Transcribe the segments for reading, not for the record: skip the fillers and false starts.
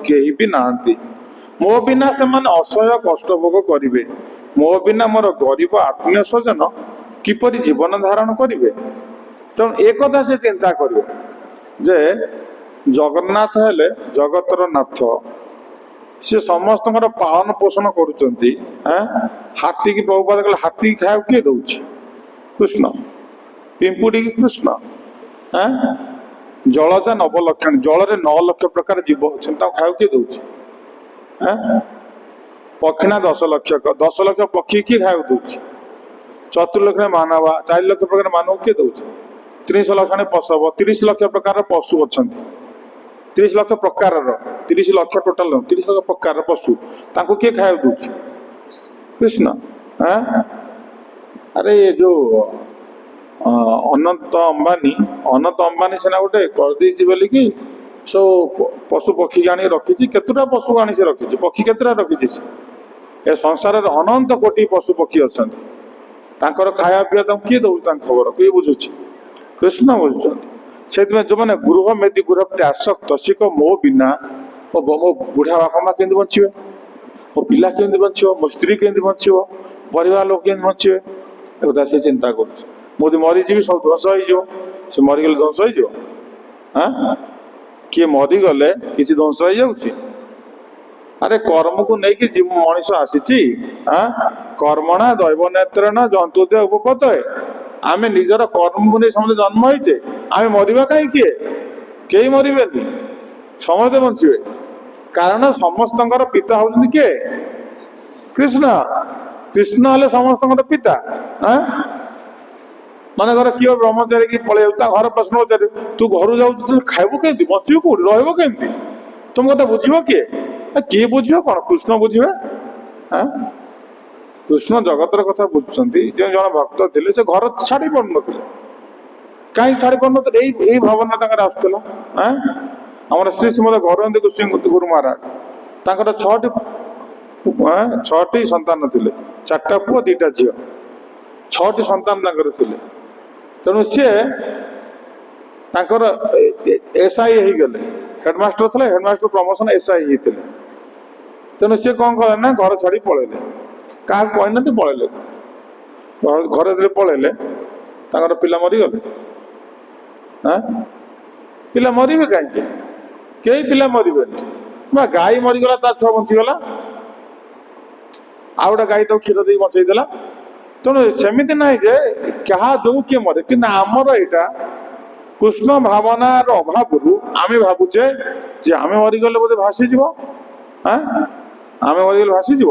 केही भी नाहंती। मो बिना से माने असह्य कष्ट भोग करिवे। मो बिना मोर गरीब आत्मीय स्वजन किपरि जीवन धारण करिवे। तेणु एक कथा से चिंता करिवे जे जगन्नाथ हेले जगतर नाथ, से समस्त पालन पोषण करुचंती। हाथी की प्रभुपाद कहले हाथी खाया किए दउछि? कृष्ण। पिंपुड़ी की कृष्ण। जलजा नवलक्षण, जल रे 9 लाख प्रकार जीव अच्छा खाया किए दउछि? पक्षीना 10 लाख, 10 लाख पक्षी किए खाया दउछि? चतुर्लक्ष मानव, 4 लाख प्रकार मानव किए दउछि? 30 लाख पशु, 30 लाख प्रकार पशु अच्छा, 30 लाख प्रकार, 30 लाख टोटाल 30 लाख प्रकार पशु ताको किए खाया दउछि? कृष्ण। अरे ये जो अनंत अंबानी सेना गोटे करदेसी बोली कि सो पशु पक्षी आनी रखी, केतुटा पशु आनी से रखी, पक्षी केतुटा रखी? ए संसार अनंत कोटि पशु पक्षी अच्छा, खाया पीवा किए दउछि? खबर किए बुझुछि? कृष्ण बुझुछंती। से जो मैंने गृह मेदी गृह आसक्त सी मो बिना मो बुढ़ा बापा माँ केमती बचे, मो पिला केमती बच, मो स्त्री केमती बच, परिवार लोक केमती बचे, एक से चिंता कर। मरीजी सब ध्वंस हो मरीगले ध्वंस हो। किए मरीगले किसी ध्वंस हो जाऊँगी? अरे कर्म को लेकिन मनीष आसी कर्मणा दैव नेत्रेण जंतुदे उपपत है। आम निजर कर्म को नहीं समझे जन्म होइचे, आम मरिबा कहीं? किए कई मरबेनि, समस्ते बचे। कारण समस्त पिता होउछन्ति किए? कृष्ण। कृष्ण हेले समस्त पिता। माने घर किए ब्रह्मचारी की पलि घर प्रश्न पचार, तू घर जाऊ खाइबू केमती, बचू कौट, रहिबो केमती? तुम कथा बुझिबो किए? किए बुझिबो? कौन कृष्ण बुझिबे? कृष्ण जगतर कथा बुझुचंती। जे जन भक्त थिले से घर छाड़ी पड़ नथिले। कहीं छाड़ी पड़ नथिले? एई भावना ताकर आसुतला। हमर श्री श्रीमद गौरांग गुरु महाराज ताकर 6टी संतान थिले, 4टा पुओ 2टा झियो, 6टी संतान ताकर थिले। तेणु सी एसआई हो गले, हेडमास्टर थे, हेडमास्टर प्रमोशन एसआई होते। तेणु सी कौन कले ना घर छाड़ी पलैले, क्या कहना पलैले। घर जो पलैले पिला मरीगले। पिला मरबे कहीं? कई पिला मरबे। गाई मरीगला तार छुआ बंचीगला, आ गोटे गाई तो क्षीर दे बचईदेला। तेणु सेमती ना जे क्या जो किए मरे कि आमर यहाँ कृष्ण भावनार अभाव आम भावुचे जे आम मरीगले बोधे भासीज, आम मरीगले भासीज।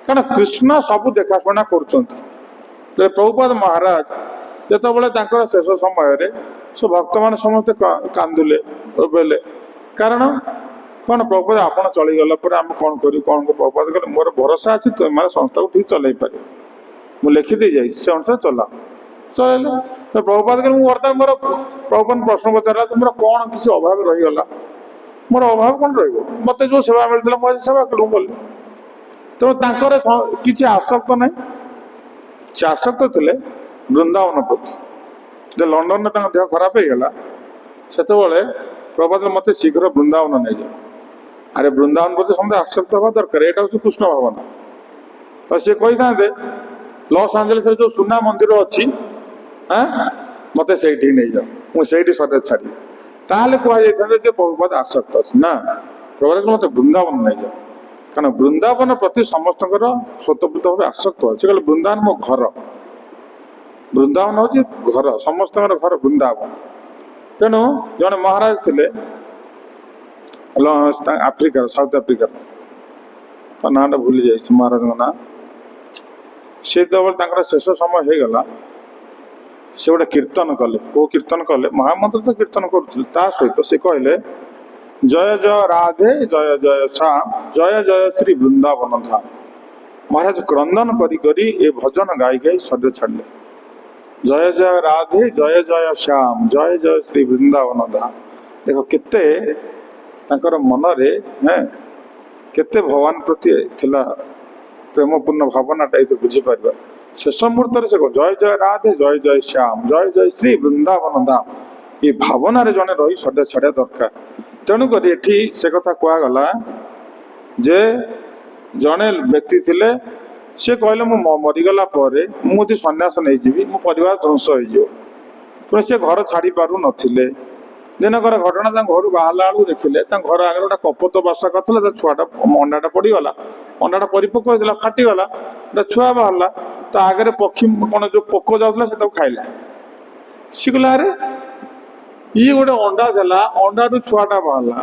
कारण कृष्ण सब देखाशुना कर। प्रभुपाद महाराज जो शेष समय सब भक्त मान समस्ते कांदुले रोबेले। कारण कौन प्रभुपाद आपड़ चलीगला आम कौन कर कौन? प्रभुपाद कहले मोर भरोसा अच्छी तुम मैंने संस्था को ठीक चल पार, मुझे लिखिदी जाए से अनुसार चला चल। तो प्रभुपाद कहले बर्तमान मोर प्रभुपाद प्रश्न पचारा तुम कौन किसी अभाव रहीगला? मोर अभाव कौन रत जो सेवा मिलता मुझे सेवा कल। तेणु किसी आसक्त ना, से आसक्त थे वृंदावन प्रति। जब लंडन में देह खराब होगा से प्रभात मत शीघ्र वृंदावन नहीं जाए। अरे वृंदावन प्रति समझे आसक्त हवा दरकार, यहाँ हूँ कृष्ण भावना। तो सी कही था लॉस एंजेलिस जो सुना मंदिर अच्छी मत से नहीं जाओ, मुझे सर छाड़ी ताल कहुई प्रभुपाद आसक्त अच्छी ना। प्रभात मत वृंदावन नहीं जाओ, कारण वृंदावन प्रति समस्त स्वतःपूत भाव आसक्त अच्छे। कहले वृंदावन मो घर, वृंदावन हूँ घर, समस्त घर वृंदावन। तेणु जड़े महाराज थे आफ्रिकार, साउथ आफ्रिकार ना भूली जाइए महाराज ना। से जो शेष समय हो गला से गोटे कीर्तन कले। को कीर्तन कले? महामंत्र तो कीर्तन करुले, सहित से कहले जय जय राधे जय जय श्याम जय जय श्री वृंदावन धाम। महाराज क्रंदन करी करी ए भजन गाई गाई शरीर छाड़े। जय जय राधे जय जय श्याम जय जय श्री वृंदावन धाम। देखो केते तांकर मनरे केते भगवान प्रति थिला प्रेमपूर्ण भावनाटा ये बुझी पार। शेष मुहूर्त से जय जय राधे जय जय श्याम जय जय श्री वृंदावन धाम, ये भावना जड़े रही सदा छाड़ा दरकार। ତେଣୁକରି ଏଠି ସେ କଥା କୁହାଗଲା ଯେ ଜଣେ ବ୍ୟକ୍ତି ଥିଲେ, ସେ କହିଲେ ମୁଁ ମରିଗଲା ପରେ ମୁଁ ଯଦି ସନ୍ନ୍ୟାସ ନେଇଯିବି ମୋ ପରିବାର ଧ୍ୱଂସ ହେଇଯିବ। ତେଣୁ ସେ ଘର ଛାଡ଼ି ପାରୁନଥିଲେ। ଦିନକର ଘଟଣା, ତାଙ୍କ ଘରୁ ବାହାରିଲା ବେଳକୁ ଦେଖିଲେ ତାଙ୍କ ଘର ଆଗରେ ଗୋଟେ କପୋତ ବାସା କରିଥିଲା, ତା ଛୁଆଟା ଅଣ୍ଡାଟା ପଡ଼ିଗଲା, ଅଣ୍ଡାଟା ପରିପକ୍ୱ ହେଇଥିଲା, ଫାଟିଗଲା, ଗୋଟେ ଛୁଆ ବାହାରିଲା, ତା ଆଗରେ ପକ୍ଷୀ କ'ଣ ଯେଉଁ ପୋକ ଯାଉଥିଲା ସେ ତାକୁ ଖାଇଲା। ସିଏ କହିଲା ଆରେ ଇଏ ଗୋଟେ ଅଣ୍ଡା ଦେଲା, ଅଣ୍ଡାରୁ ଛୁଆଟା ବାହାରିଲା,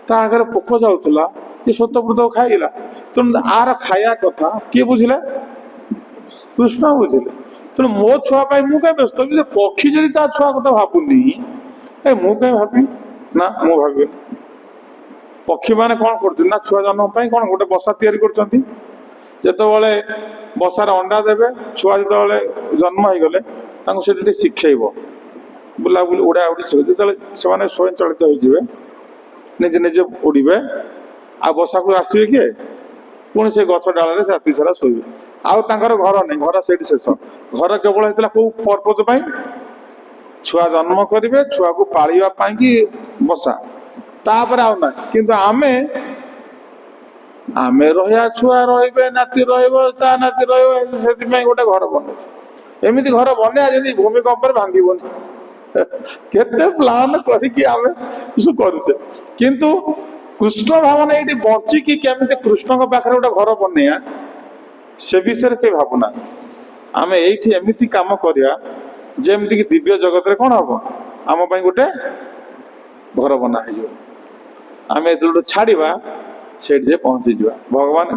ତା ଆଗରେ ପୋକ ଯାଉଥିଲା, ଇଏ ସ୍ୱତଃପୃତ ଖାଇଲା। ତେଣୁ ଆର ଖାଇବା କଥା କିଏ ବୁଝିଲେ? କୃଷ୍ଣ ବୁଝିଲେ। ତେଣୁ ମୋ ଛୁଆ ପାଇଁ ମୁଁ କାହିଁ ବ୍ୟସ୍ତ? ପକ୍ଷୀ ଯଦି ତା ଛୁଆ କଥା ଭାବୁନି, ମୁଁ କାହିଁ ଭାବିବି? ନା, ମୁଁ ଭାବିବି। ପକ୍ଷୀମାନେ କ'ଣ କରୁଛନ୍ତି ନା, ଛୁଆ ଜନ୍ମ ପାଇଁ କ'ଣ ଗୋଟେ ବସା ତିଆରି କରୁଛନ୍ତି। ଯେତେବେଳେ ବସାରେ ଅଣ୍ଡା ଦେବେ, ଛୁଆ ଯେତେବେଳେ ଜନ୍ମ ହେଇଗଲେ ତାଙ୍କୁ ସେଠି ଟିକେ ଶିଖେଇବ, ବୁଲାବୁଲି ଉଡ଼ା ଉଡ଼ି ଶିଖେଇବ। ଯେତେବେଳେ ସେମାନେ ସ୍ୱୟଂଚାଳିତ ହେଇଯିବେ, ନିଜେ ନିଜେ ଉଡ଼ିବେ, ଆଉ ବସାକୁ ଆସିବେ କିଏ? ପୁଣି ସେ ଗଛ ଡାଳରେ ସେ ରାତି ସାରା ଶୋଇବେ। ଆଉ ତାଙ୍କର ଘର ନାହିଁ, ଘର ସେଇଠି ଶେଷ। ଘର କେବଳ ହେଇଥିଲା କୋଉ ପର୍ପୋଜ ପାଇଁ? ଛୁଆ ଜନ୍ମ କରିବେ, ଛୁଆକୁ ପାଳିବା ପାଇଁକି ବସା, ତାପରେ ଆଉ ନାହିଁ। କିନ୍ତୁ ଆମେ ରହିବା, ଛୁଆ ରହିବେ, ନାତି ରହିବ, ତା ନାତି ରହିବ, ସେଥିପାଇଁ ଗୋଟେ ଘର ବନଉଛୁ। ଏମିତି ଘର ବନେଇବା ଯଦି ଭୂମିକମ୍ପରେ ଭାଙ୍ଗିବନି। କେତେ ପ୍ଲାନ କରିକି ଆମେ କରୁଛେ, କିନ୍ତୁ କୃଷ୍ଣ ଭାବନା ଏଇଠି ବଞ୍ଚିକି କେମିତି କୃଷ୍ଣଙ୍କ ପାଖରେ ଗୋଟେ ଘର ବନେଇବା ସେ ବିଷୟରେ କେହି ଭାବୁନାହାନ୍ତି। ଆମେ ଏଇଠି ଏମିତି କାମ କରିବା ଯେମିତିକି ଦିବ୍ୟ ଜଗତରେ କ'ଣ ହବ, ଆମ ପାଇଁ ଗୋଟେ ଘର ବନା ହେଇଯିବ। ଆମେ ଯେତେବେଳେ ଛାଡ଼ିବା ସେଇଠି ଯେ ପହଞ୍ଚିଯିବା। ଭଗବାନ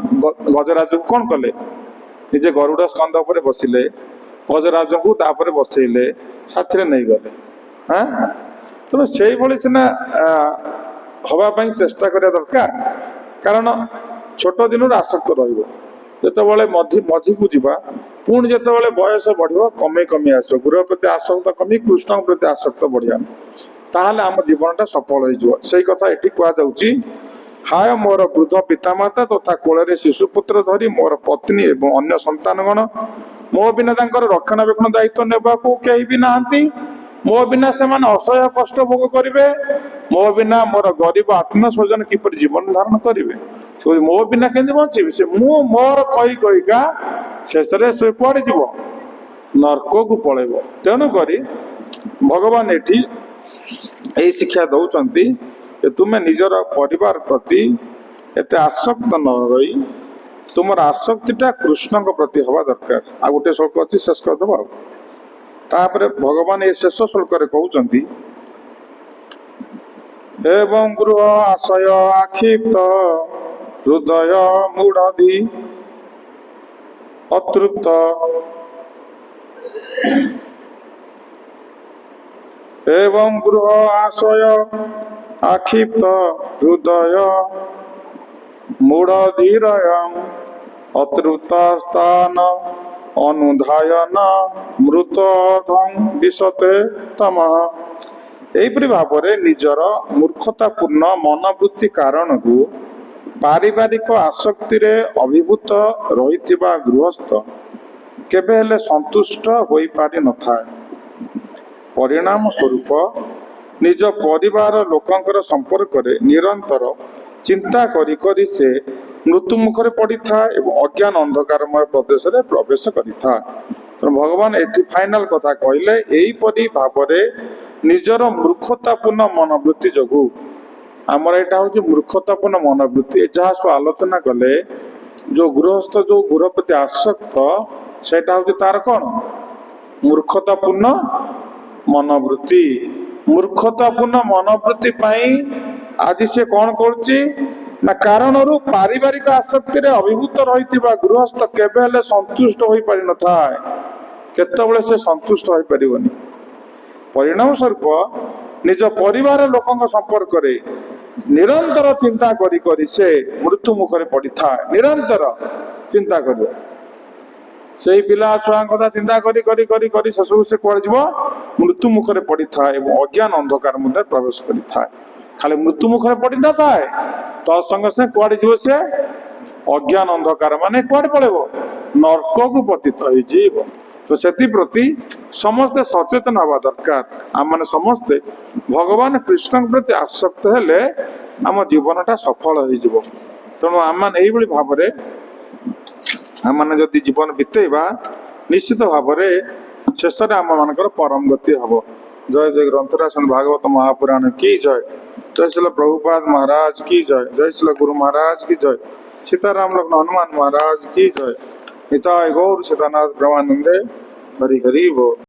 ଗଜରାଜକୁ କ'ଣ କଲେ? ନିଜେ ଗରୁଡ଼ ସ୍କନ୍ଧ ଉପରେ ବସିଲେ, ଗଜରାଜଙ୍କୁ ତାପରେ ବସେଇଲେ, ସାଥିରେ ନେଇଗଲେ। ତେଣୁ ସେଇଭଳି ସିନା ହବା ପାଇଁ ଚେଷ୍ଟା କରିବା ଦରକାର। କାରଣ ଛୋଟ ଦିନରୁ ଆସକ୍ତ ରହିବ, ଯେତେବେଳେ ମଝିକୁ ଯିବା, ପୁଣି ଯେତେବେଳେ ବୟସ ବଢ଼ିବ କମେଇ କମେଇ ଆସିବ, ଗୃହ ପ୍ରତି ଆସକ୍ତ କମି କୃଷ୍ଣଙ୍କ ପ୍ରତି ଆସକ୍ତ ବଢ଼ିବା, ତାହେଲେ ଆମ ଜୀବନଟା ସଫଳ ହେଇଯିବ। ସେଇ କଥା ଏଠି କୁହାଯାଉଛି, ହାୟ ମୋର ବୃଦ୍ଧ ପିତାମାତା ତଥା କୋଳରେ ଶିଶୁପୁତ୍ର ଧରି ମୋର ପତ୍ନୀ ଏବଂ ଅନ୍ୟ ସନ୍ତାନଗଣ, ମୋ ବିନା ତାଙ୍କର ରକ୍ଷଣାବେକ୍ଷଣ ଦାୟିତ୍ୱ ନେବାକୁ କେହି ବି ନାହାନ୍ତି। ମୋ ବିନା ସେମାନେ ଅସହ୍ୟ କଷ୍ଟ ଭୋଗ କରିବେ। ମୋ ବିନା ମୋର ଗରିବ ଆତ୍ମୀୟ ସ୍ୱଜନ କିପରି ଜୀବନ ଧାରଣ କରିବେ? ମୋ ବିନା କେମିତି ବଞ୍ଚିବି? ସେ ମୁଁ ମୋର କହିକା ଶେଷରେ ସେ କୁଆଡ଼େ ଯିବ? ନର୍କକୁ ପଳେଇବ। ତେଣୁକରି ଭଗବାନ ଏଠି ଏଇ ଶିକ୍ଷା ଦଉଛନ୍ତି ଯେ ତୁମେ ନିଜର ପରିବାର ପ୍ରତି ଏତେ ଆସକ୍ତ ନ ରହି ତୁମର ଆସକ୍ତିଟା କୃଷ୍ଣଙ୍କ ପ୍ରତି ହେବା ଦରକାର। ଆଉ ଗୋଟେ ଶ୍ଲୋକ ଅଛି, ଶେଷ କରିଦେବ। ଆଉ ତାପରେ ଭଗବାନ ଏ ଶେଷ ଶ୍ଲୋକରେ କହୁଛନ୍ତି, ଏବଂ ଗୃହ ଆଶୟ ଆକ୍ଷିପ୍ତ ହୃଦୟ ମୂଢ଼ଧି ଅତୃପ୍ତ ଏବଂ ଗୃହ ଆଶୟ ଆକ୍ଷିପ୍ତ ହୃଦୟ ମୂଢ଼ଧୀରୟଂ ଅତୃପ୍ତ ସ୍ଥାନ ଅନୁଧାୟନ ମୃତୋଧଂ ବିଶତେ ତମଃ। ଏହିପରି ଭାବରେ ନିଜର ମୂର୍ଖତାପୂର୍ଣ୍ଣ ମନୋବୃତ୍ତି କାରଣରୁ ପାରିବାରିକ ଆସକ୍ତିରେ ଅଭିଭୂତ ରହିଥିବା ଗୃହସ୍ଥ କେବେ ହେଲେ ସନ୍ତୁଷ୍ଟ ହୋଇପାରିନଥାଏ। ପରିଣାମ ସ୍ୱରୂପ ନିଜ ପରିବାର ଲୋକଙ୍କର ସମ୍ପର୍କରେ ନିରନ୍ତର ଚିନ୍ତା କରି କରି ସେ ମୃତ୍ୟୁ ମୁଖରେ ପଡ଼ିଥାଏ ଏବଂ ଅଜ୍ଞାନ ଅନ୍ଧକାରମୟ ପ୍ରଦେଶରେ ପ୍ରବେଶ କରିଥାଏ। ତେଣୁ ଭଗବାନ ଏଠି ଫାଇନାଲ କଥା କହିଲେ, ଏହିପରି ଭାବରେ ନିଜର ମୂର୍ଖତାପୂର୍ଣ୍ଣ ମନୋବୃତ୍ତି ଯୋଗୁଁ, ଆମର ଏଇଟା ହେଉଛି ମୂର୍ଖତାପୂର୍ଣ୍ଣ ମନୋବୃତ୍ତି। ଯାହା ସବୁ ଆଲୋଚନା କଲେ, ଯେଉଁ ଗୃହସ୍ଥ ଯେଉଁ ଗୃହ ପ୍ରତି ଆସକ୍ତ, ସେଇଟା ହେଉଛି ତାର କ'ଣ? ମୂର୍ଖତାପୂର୍ଣ୍ଣ ମନୋବୃତ୍ତି। ମୂର୍ଖତାପୂର୍ଣ୍ଣ ମନୋବୃତ୍ତି ପାଇଁ ଆଜି ସେ କ'ଣ କରୁଛି ନା, କାରଣରୁ ପାରିବାରିକ ଆସକ୍ତିରେ ଅଭିଭୂତ ରହିଥିବା ଗୃହସ୍ଥ କେବେ ହେଲେ ସନ୍ତୁଷ୍ଟ ହୋଇପାରିନଥାଏ। କେତେବେଳେ ସେ ସନ୍ତୁଷ୍ଟ ହୋଇପାରିବନି। ପରିଣାମ ସ୍ୱରୂପ ନିଜ ପରିବାର ଲୋକଙ୍କ ସମ୍ପର୍କରେ ନିରନ୍ତର ଚିନ୍ତା କରି କରି ସେ ମୃତ୍ୟୁ ମୁଖରେ ପଡ଼ିଥାଏ। ନିରନ୍ତର ଚିନ୍ତା କରିବ, ସେଇ ପିଲା ଛୁଆଙ୍କ କଥା ଚିନ୍ତା କରି କରି କରି କରି ଶେଷକୁ ସେ କୁଆଡ଼େ ଯିବ? ମୃତ୍ୟୁ ମୁଖରେ ପଡ଼ିଥାଏ ଏବଂ ଅଜ୍ଞାନ ଅନ୍ଧକାର ମଧ୍ୟରେ ପ୍ରବେଶ କରିଥାଏ। ଖାଲି ମୃତ୍ୟୁ ମୁଖରେ ପଡ଼ିନଥାଏ, ତତ୍ସଙ୍ଗେ ସେ କୁଆଡ଼େ ଯିବ? ସେ ଅଜ୍ଞାନ ଅନ୍ଧକାର ମାନେ କୁଆଡ଼େ ପଳେଇବ? ନର୍କକୁ ପତିତ ହେଇଯିବ। तो सेप्रति समस्ते सचेतन हवा दरकार। आम मैंने समस्ते भगवान कृष्ण प्रति आसक्त हेले आम जीवनटा सफल हो। तेणु आम मैंने भाव आम मैंने जदि जीवन बितेबा निश्चित भाव शेष आम मानकर परम गति हम। जय जय ग्रंथराज भागवत महापुराण की जय। जय श्री प्रभुपाद महाराज की जय। जय श्री गुरु महाराज की जय। सीताराम लक्ष्मण हनुमान महाराज की जय। निताय गौर सीतानाथ ब्रह्मानंदे हरि हरि बोल।